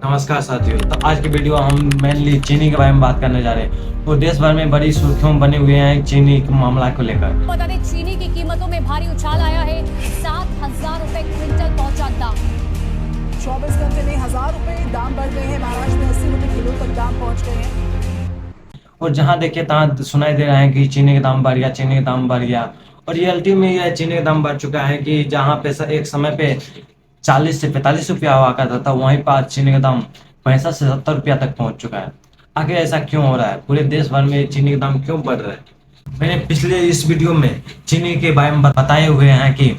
नमस्कार साथियों। तो आज की वीडियो हम मेनली चीनी के बारे में बात करने जा रहे हैं। तो देश भर में बड़ी सुर्खियों बने हुए हैं चीनी के मामला को लेकर। बता दें चीनी की कीमतों में भारी उछाल आया है। 7,000 रुपए क्विंटल पहुंचा दाम। 24 घंटे में 1,000 रुपए दाम बढ़ गए हैं। महाराष्ट्र में 80 रुपए किलो तक दाम पहुंच गए हैं। और जहां देखिए तहां सुनाई दे रहा है कि चीनी का दाम बढ़ गया, चीनी का दाम बढ़ गया। और रियलिटी में यह चीनी का दाम बढ़ चुका है कि जहां पे एक समय पे 40 से 45 रुपया हुआ करता था, वहीं पर आज चीनी का दाम 65 से 70 रुपया तक पहुंच चुका है। आखिर ऐसा क्यों हो रहा है? पूरे देश भर में चीनी के दाम क्यों बढ़ रहे हैं? मैंने पिछले इस वीडियो में चीनी के बारे में बताए हुए हैं कि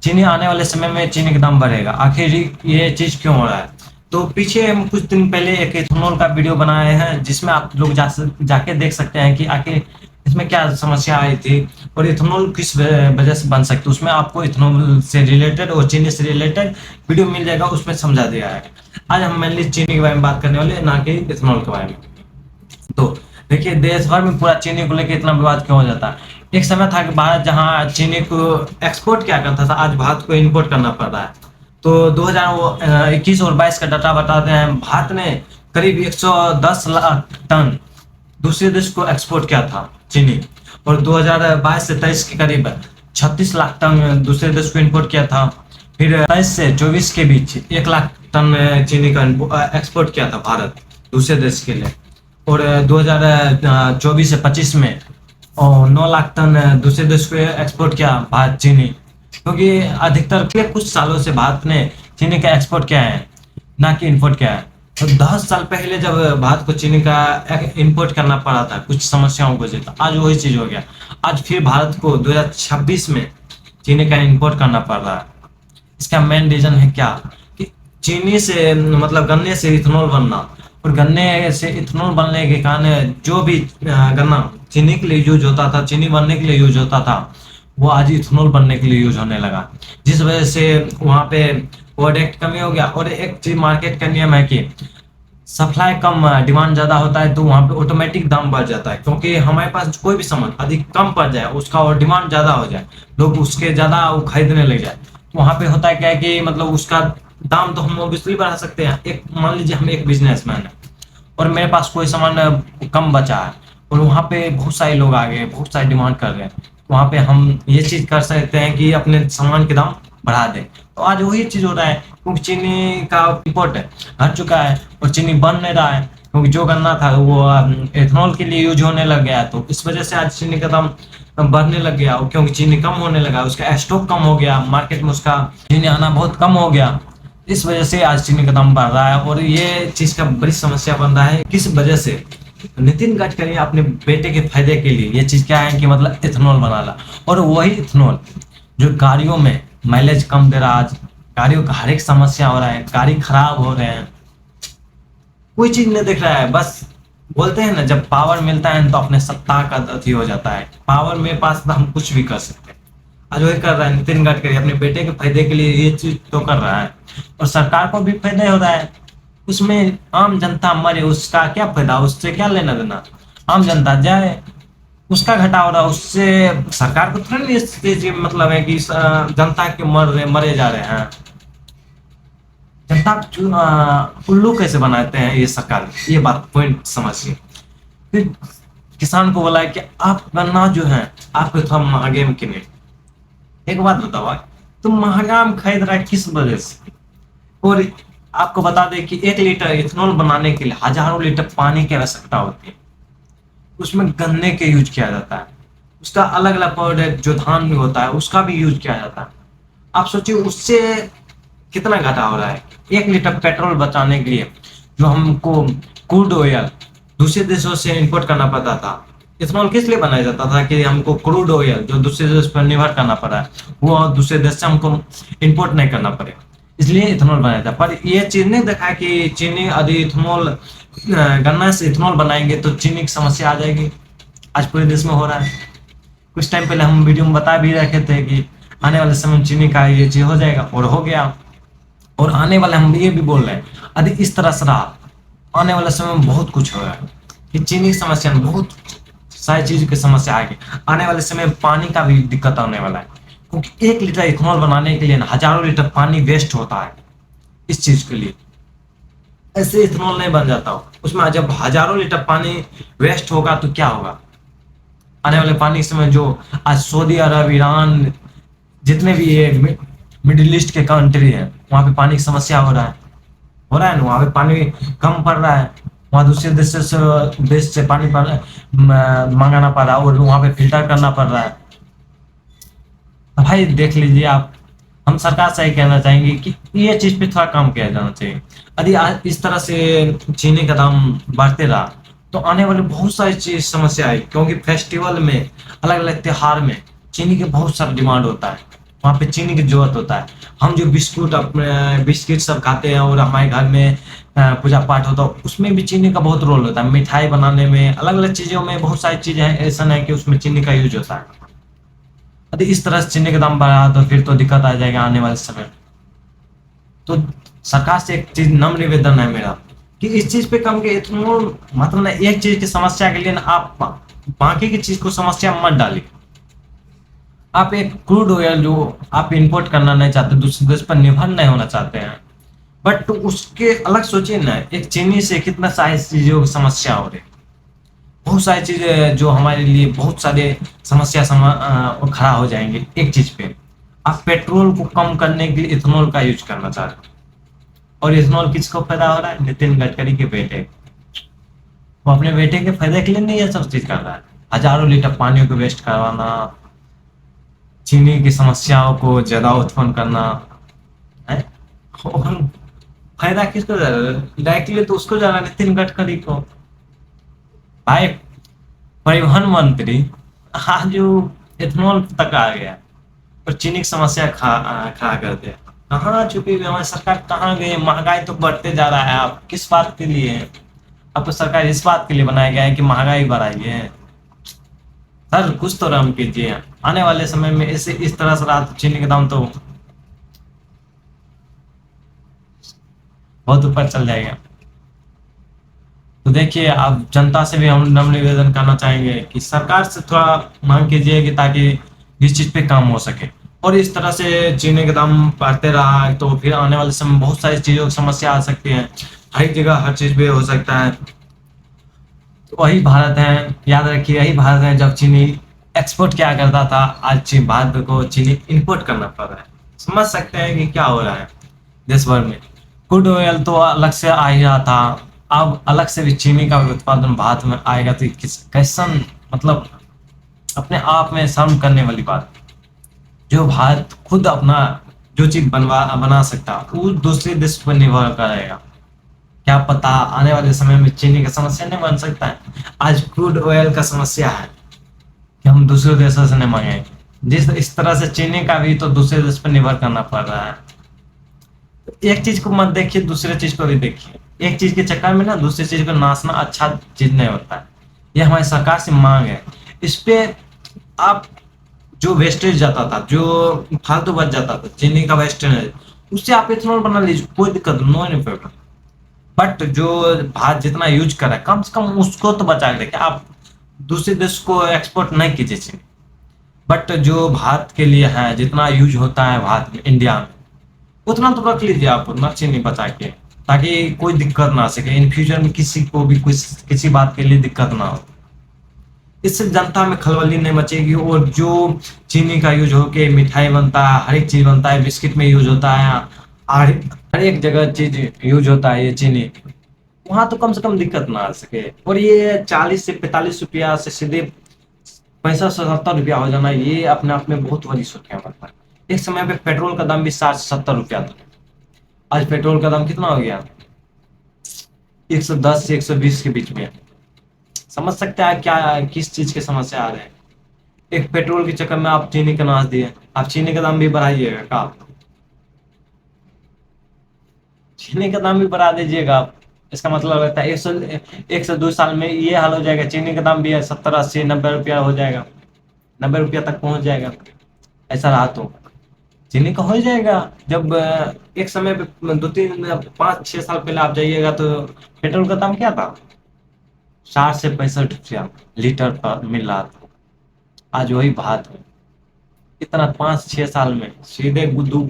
चीनी आने वाले समय में चीनी का दाम बढ़ेगा। आखिर ये चीज क्यों हो रहा है? तो पीछे हम कुछ दिन पहले एक इथेनॉल का वीडियो बनाए हैं, जिसमें आप लोग जाके देख सकते हैं कि आखिर इसमें क्या समस्या आई थी और इथेनॉल किस वजह से बन सकती है। उसमें आपको इथेनॉल से रिलेटेड और चीनी से रिलेटेड वीडियो मिल जाएगा, उसमें समझा दिया है। आज हम मेनली चीनी के बारे में बात करने वाले, ना कि इथेनॉल के बारे में। तो देखिए देश भर में पूरा चीनी को लेकर इतना विवाद क्यों हो जाता है। एक समय था कि भारत जहां चीनी को एक्सपोर्ट किया करता था, आज भारत को इंपोर्ट करना पड़ रहा है। तो 2021 और 22 का डाटा बताते हैं, भारत ने करीब 110 लाख टन दूसरे देश को एक्सपोर्ट किया था चीनी, और 2022 से 23 के करीब 36 लाख टन दूसरे देश को इंपोर्ट किया था। फिर 23 से 24 के बीच 1 लाख टन चीनी का एक्सपोर्ट किया था भारत दूसरे देश के लिए। और 2024 से 25 में 9 लाख टन दूसरे देश को एक्सपोर्ट किया भारत चीनी, क्योंकि अधिकतर पिछले कुछ सालों से भारत ने चीनी का एक्सपोर्ट किया है, ना कि इंपोर्ट किया है। तो 10 साल पहले जब भारत को चीनी का इंपोर्ट करना पड़ा था कुछ समस्याओं को, तो आज वही चीज हो गया। आज फिर भारत को 2026 में चीनी का इंपोर्ट करना पड़ रहा है। इसका मेन रीजन है क्या कि चीनी से मतलब गन्ने से इथेनॉल बनना, और गन्ने से इथेनॉल बनने के कारण जो भी गन्ना चीनी के लिए यूज होता था, चीनी बनने के लिए यूज होता था, वो आज इथेनॉल बनने के लिए यूज होने लगा, जिस वजह से वहाँ पे प्रोडक्ट कमी हो गया। और एक चीज मार्केट का नियम है कि सप्लाई कम डिमांड ज्यादा होता है, तो वहाँ पे ऑटोमेटिक दाम बढ़ जाता है। क्योंकि हमारे पास कोई भी सामान अधिक कम पड़ जाए उसका, और डिमांड ज्यादा हो जाए, लोग उसके ज्यादा वो खरीदने लग जाए, तो वहाँ पे होता है क्या है कि मतलब उसका दाम तो हम ऑब्वियसली बढ़ा सकते हैं। एक मान लीजिए हम एक बिजनेसमैन है और मेरे पास कोई सामान कम बचा है, और वहाँ पे बहुत सारे लोग आ गए, बहुत सारी डिमांड कर रहे हैं, वहाँ पे हम ये चीज कर सकते हैं कि अपने सामान के दाम बढ़ा दें। तो आज वही चीज हो रहा है, क्योंकि चीनी का इंपोर्ट घट चुका है और चीनी बन नहीं रहा है, क्योंकि जो गन्ना था वो एथेनॉल के लिए यूज होने लग गया। तो इस वजह से आज चीनी का दाम बढ़ने लग गया, और क्योंकि चीनी कम होने लगा, उसका स्टॉक कम हो गया, मार्केट में उसका चीनी आना बहुत कम हो गया। इस वजह से आज चीनी का दाम बढ़ रहा है, और ये चीज का बड़ी समस्या बन रहा है। किस वजह से? नितिन गडकरी अपने बेटे के फायदे के लिए ये चीज क्या है कि मतलब इथेनॉल बनाना, और वही इथेनॉल जो गाड़ियों में माइलेज कम दे रहा है। आज गाड़ियों का हर एक समस्या हो रहा है, गाड़ी खराब हो रहे हैं, कोई चीज नहीं दिख रहा है। बस बोलते हैं ना, जब पावर मिलता है तो अपने सत्ता का अथी हो जाता है, पावर में पास तो हम कुछ भी कर सकते हैं। आज वही कर रहा है नितिन गडकरी, अपने बेटे के फायदे के लिए ये चीज तो कर रहा है, और सरकार को भी फायदा हो रहा है। उसमें आम जनता मरे, उसका क्या फायदा, उससे क्या लेना देना। आम जनता जाए, उसका घाटा हो रहा है, उससे सरकार को थोड़ा नहीं इस चीज मतलब है कि जनता के मरे जा रहे हैं। जनता उल्लू कैसे बनाते हैं ये सरकार, ये बात पॉइंट समझिए। फिर किसान को बोला है कि आप गन्ना जो है आपको थोड़ा महंगे में किने। एक बात बताओ भाई, तुम महंगा में खरीद रहा है किस वजह से? और आपको बता दें कि 1 लीटर इथेनॉल बनाने के लिए हजारों लीटर पानी की आवश्यकता होती है। उसमें गन्ने के यूज किया जाता है, उसका अलग अलग प्रोडक्ट जो धान में होता है उसका भी यूज किया जाता है। आप सोचिए उससे कितना घाटा हो रहा है। 1 लीटर पेट्रोल बचाने के लिए जो हमको क्रूड ऑयल दूसरे देशों से इंपोर्ट करना पड़ता था, इथेनॉल किस लिए बनाया जाता था कि हमको क्रूड ऑयल जो दूसरे देश पर निर्भर करना पड़ा है, वो दूसरे देश से हमको इंपोर्ट नहीं करना पड़े, इसलिए इथेनॉल बनाया था। पर ये चीज नहीं देखा कि चीनी यदि इथेनॉल गन्ना से इथेनॉल बनाएंगे तो चीनी की समस्या आ जाएगी। आज पूरे देश में हो रहा है। कुछ टाइम पहले हम वीडियो में बता भी रखे थे कि आने वाले समय में चीनी का ये चीज हो जाएगा, और हो गया। और आने वाले हम ये भी बोल रहे हैं, यदि इस तरह से रहा आने वाले समय में बहुत कुछ होगा कि चीनी की समस्या में बहुत सारी चीज की समस्या आएगी। आने वाले समय में पानी का भी दिक्कत आने वाला है, क्योंकि 1 लीटर इथेनॉल बनाने के लिए हजारों लीटर पानी वेस्ट होता है इस चीज के लिए। ऐसे इथेनॉल नहीं बन जाता हो। उसमें जब हजारों लीटर पानी वेस्ट होगा तो क्या होगा? आने वाले पानी समय जो आज सऊदी अरब, ईरान, जितने भी ये मिडिल ईस्ट के कंट्री है, वहाँ पे पानी की समस्या हो रहा है ना, वहाँ पे पानी कम पड़ रहा है। वहाँ दूसरे देश से पानी मंगाना पड़ रहा है और वहाँ पे फिल्टर करना पड़ रहा है। तो भाई देख लीजिए आप, हम सरकार से ही कहना चाहेंगे कि ये चीज पे थोड़ा काम किया जाना चाहिए। यदि आज इस तरह से चीनी का दाम बढ़ते रहा तो आने वाले बहुत सारी चीज समस्या आई, क्योंकि फेस्टिवल में, अलग अलग त्योहार में चीनी के बहुत सारा डिमांड होता है, वहाँ पे चीनी की जरूरत होता है। हम जो बिस्कुट अपने बिस्किट सब खाते हैं और हमारे घर में पूजा पाठ होता है, उसमें भी चीनी का बहुत रोल होता है। मिठाई बनाने में, अलग अलग चीजों में बहुत सारी चीजें ऐसा है कि उसमें चीनी का यूज होता है। यदि इस तरह से चीनी का दाम बढ़ा तो फिर तो दिक्कत आ जाएगा आने वाले समय में। तो सरकार से एक चीज नम्र निवेदन है मेरा कि इस चीज पे कम के इथेनॉल, मतलब ना एक चीज की समस्या के लिए ना आप बाकी की चीज को समस्या मत डालिए। आप एक क्रूड ऑयल जो आप इंपोर्ट करना नहीं चाहते, दूसरे देश पर निर्भर नहीं होना चाहते हैं, बट उसके अलग सोचिए ना, एक चीनी से कितना सारी चीजों की समस्या हो रही है। बहुत सारी चीजें जो हमारे लिए बहुत सारे समस्या खड़ा हो जाएंगे एक चीज पे। आप पेट्रोल को कम करने के लिए इथेनॉल का यूज करना चाह रहे हैं, और इथेनॉल किसको फायदा हो रहा है? नितिन गडकरी के बेटे। वो अपने बेटे के फायदे के लिए नहीं ये सब चीज कर रहा है। हजारों लीटर पानी को वेस्ट करवाना, चीनी की समस्याओं को ज्यादा उत्पन्न करना है, और फायदा किसको जा रहा है? डायरेक्टली तो उसको जा रहा है, नितिन गडकरी को। भाई परिवहन मंत्री आज जो इथेनॉल तक आ गया और चीनी की समस्या खड़ा कर दिया। कहाँ चुकी हुई हमारी सरकार, कहाँ गई? महंगाई तो बढ़ते जा रहा है। आप किस बात के लिए है? आपको सरकार इस बात के लिए बनाया गया है कि महंगाई बढ़ाइए? सर कुछ तो रहम कीजिए। आने वाले समय में इस तरह से रहा तो चीनी का दाम तो बहुत ऊपर चल जाएगा। तो देखिए, आप जनता से भी हम नम्र निवेदन करना चाहेंगे कि सरकार से थोड़ा मांग कीजिए कि ताकि इस चीज पे काम हो सके। और इस तरह से चीनी के दाम बढ़ते रहा तो फिर आने वाले समय में बहुत सारी चीजों की समस्या आ सकती है। हर एक जगह हर चीज पे हो सकता है। तो वही भारत है, याद रखिए, यही भारत है जब चीनी एक्सपोर्ट किया करता था, आज भारत को चीनी इंपोर्ट करना पड़ रहा है। समझ सकते हैं कि क्या हो रहा है देश भर में। क्रूड ऑयल तो अलग से आ ही रहा था, अब अलग से भी चीनी का उत्पादन भारत में आएगा तो कैसन, मतलब अपने आप में शर्म करने वाली बात। जो भारत खुद अपना जो चीज बना सकता वो दूसरे देश पर निर्भर करेगा। क्या पता आने वाले समय में चीनी का समस्या नहीं बन सकता है। आज क्रूड ऑयल का समस्या है कि हम दूसरे देशों से नहीं मांगे, जिस इस तरह से चीनी का भी तो दूसरे देश पर निर्भर करना पड़ रहा है। एक चीज को मत देखिए, दूसरे चीज को भी देखिए। एक चीज के चक्कर में ना दूसरी चीज को नाचना अच्छा चीज नहीं होता है। ये हमारी सरकार से मांग है। इस पे आप जो वेस्टेज जाता था, जो फालतू बच जाता था चीनी का वेस्टेज, उससे आप इथेनॉल बना लीजिए, कोई दिक्कत नहीं प्रॉब्लम। बट जो भारत जितना यूज कर रहा है, कम से कम उसको तो बचा के रखे। आप दूसरे देश को एक्सपोर्ट नहीं कीजिए चीनी, बट जो भारत के लिए है, जितना यूज होता है भारत में, इंडिया में, उतना तो रख लीजिए आप, उतना चीनी बचा के, ताकि कोई दिक्कत ना आ सके इन फ्यूचर में, किसी को भी किसी बात के लिए दिक्कत ना हो। इससे जनता में खलबली नहीं मचेगी। और जो चीनी का यूज होके मिठाई बनता है, हर एक चीज बनता है, बिस्किट में यूज होता है, हर एक जगह चीज यूज होता है ये चीनी, वहां तो कम से कम दिक्कत ना आ सके। और ये 40 से 45 रुपया से सीधे 65 से 70 रुपया हो जाना, ये अपने आप में बहुत बड़ी सुर्खियां बनता है। एक समय पे पेट्रोल का दाम भी 60 से 70 रुपया था। आज पेट्रोल का दाम कितना हो गया? 110 से 120 के बीच में। समझ सकते हैं क्या किस चीज की समस्या आ रहे हैं। एक पेट्रोल के चक्कर में आप चीनी का नाश दिए, आप चीनी का दाम भी बढ़ाइएगा का? चीनी का दाम भी बढ़ा दीजिएगा आप। इसका मतलब रहता है 1 से 2 साल में ये हाल हो जाएगा, चीनी का दाम भी 70 80 90 रुपया हो जाएगा, 90 रुपया तक पहुंच जाएगा। ऐसा रहा तो चीनी का हो जाएगा। जब एक समय पे 2 3 5 6 साल पहले आप जाइएगा तो पेट्रोल का दाम क्या था? 60 से 65 रुपया लीटर पर मिल रहा था। आज वही बात है, इतना 5 6 साल में सीधे 2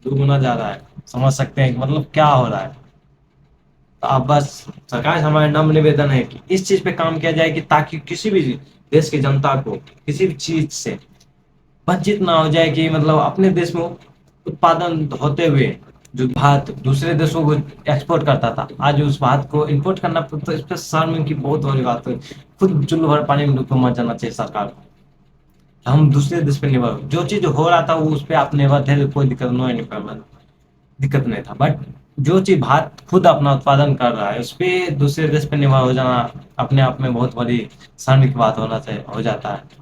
गुना जा रहा है। समझ सकते हैं कि मतलब क्या हो रहा है। तो अब बस सरकार से हमारा नम्र निवेदन है कि इस चीज पे काम किया जाए कि ताकि किसी भी देश की जनता को किसी भी चीज से वंचित ना हो जाए, कि मतलब अपने देश में उत्पादन होते हुए जो भारत दूसरे देशों को एक्सपोर्ट करता था, आज उस भारत को इंपोर्ट करना पड़ता। तो इस पर शर्म की बहुत बड़ी बात है। खुद चुल्लू भर पानी में डूब के मर जाना चाहिए सरकार को। हम दूसरे देश पे निर्भर, जो चीज हो रहा था वो उस पर आप निर्भर थे, कोई दिक्कत नहीं, दिक्कत नहीं था। बट जो चीज भारत खुद अपना उत्पादन कर रहा है उस पे दूसरे देश पे निर्भर हो जाना अपने आप में बहुत बड़ी शर्म की बात होना चाहिए, हो जाता है।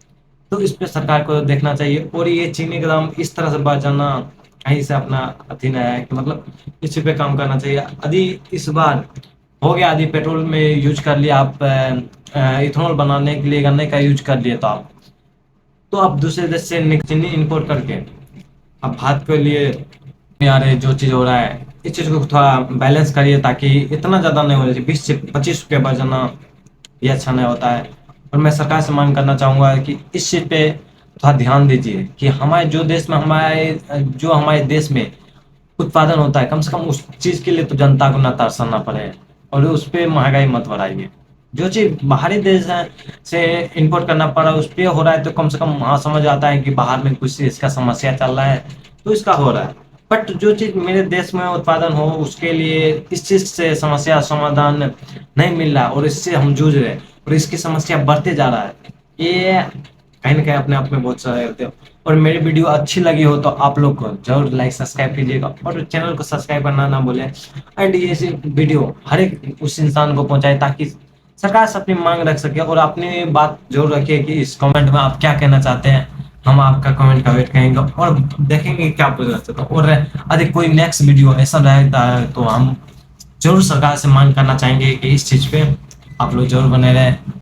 तो इस पे सरकार को देखना चाहिए। और ये चीनी का दाम इस तरह से बढ़ जाना कहीं से अपना अधीन है कि मतलब इस पे काम करना चाहिए। यदि इस बार हो गया, यदि पेट्रोल में यूज कर लिया आप, इथेनॉल बनाने के लिए गन्ने का यूज कर लिए, तो आप दूसरे देश से चीनी इंपोर्ट करके अब भारत के लिए यार जो चीज हो रहा है इस चीज को थोड़ा बैलेंस करिए, ताकि इतना ज्यादा नहीं होना चाहिए। 20 से 25 रुपये बढ़ जाना ये अच्छा नहीं होता है। और मैं सरकार से मांग करना चाहूंगा कि इस चीज पे थोड़ा ध्यान दीजिए कि हमारे जो देश में हमारे देश में उत्पादन होता है, कम से कम उस चीज के लिए तो जनता को ना तरसना पड़े, और उस पे महंगाई मत बढ़ाइए। जो चीज बाहरी देश से इंपोर्ट करना पड़ा उस पे हो रहा है, तो कम से कम वहाँ समझ आता है कि बाहर में कुछ इसका समस्या चल रहा है तो इसका हो रहा है। बट जो चीज मेरे देश में उत्पादन हो उसके लिए इस चीज से समस्या समाधान नहीं मिल रहा, और इससे हम जूझ रहे हैं और इसकी समस्या बढ़ते जा रहा है। ये कहीं ना कहीं अपने आप में बहुत सारे होते हो। और मेरी वीडियो अच्छी लगी हो तो आप लोग को जरूर लाइक सब्सक्राइब कीजिएगा, और चैनल को सब्सक्राइब करना ना भूलें। एंड ये वीडियो हर एक उस इंसान को पहुंचाए ताकि सरकार से अपनी मांग रख सके। और अपनी बात जरूर रखिए कि इस कमेंट में आप क्या कहना चाहते हैं, हम आपका कमेंट का वेट करेंगे और देखेंगे क्या पूछना चाहते हैं। और अधिक कोई नेक्स्ट वीडियो ऐसा रहता है तो हम जरूर सरकार से मांग करना चाहेंगे कि इस चीज पे आप लोग जरूर बने रहें।